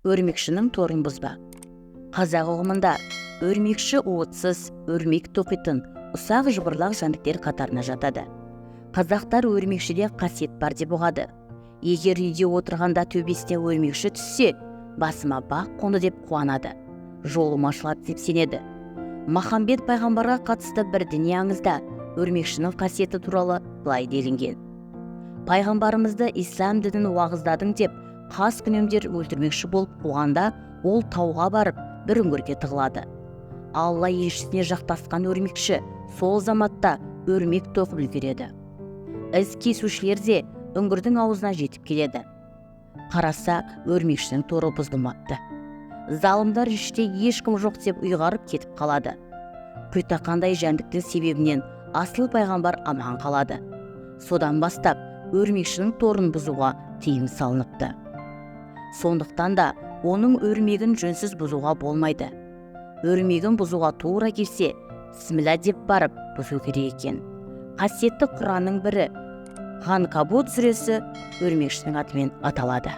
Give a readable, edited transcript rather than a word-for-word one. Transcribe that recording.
өрмекшінің торын бұзба. Қазақ ұғымында өрмекші отсыз өрмек тоқитын ұсақ жыбырлақ жәндіктер қатарына жатады. Қазақтар өрмекшіде қасиет бар деп ұғады. Егер үйде отырғанда төбесіне өрмекші түссе, басыма бақ қонды деп қуанады, жолым ашылады деп сенеді. Махамбет пайғамбарға қатысты бір діни аңызда өрмекшінің қасиеті туралы былай делінген: пайғамбарымызды ислам дінін уағыздадың деп қас күнемдер өлтірмекші болып қуғанда, ол тауға барып бір үңгірге тығылады. Алла елшісіне жақтасқан өрмекші сол заматта өрмек тоқып үлгереді. Із кесушілер де үңгірдің аузына жетіп келеді. Қараса, өрмекшінің торы бұзылмапты. Залымдар іште ешкім жоқ деп ұйғарып кетіп қалады. Құйтақандай жәндіктің себебінен асыл пайғамбар аман қалады. Содан бастап өрмекшінің торын бұзуға тыйым салыныпты. Сондықтан да оның өрмегін жөнсіз бұзуға болмайды. Өрмегін бұзуға тура келсе, бісміллә деп барып бұзу керек екен. Қасиетті Құранның бірі Ғанкабут сүресі өрмекшінің атымен аталады.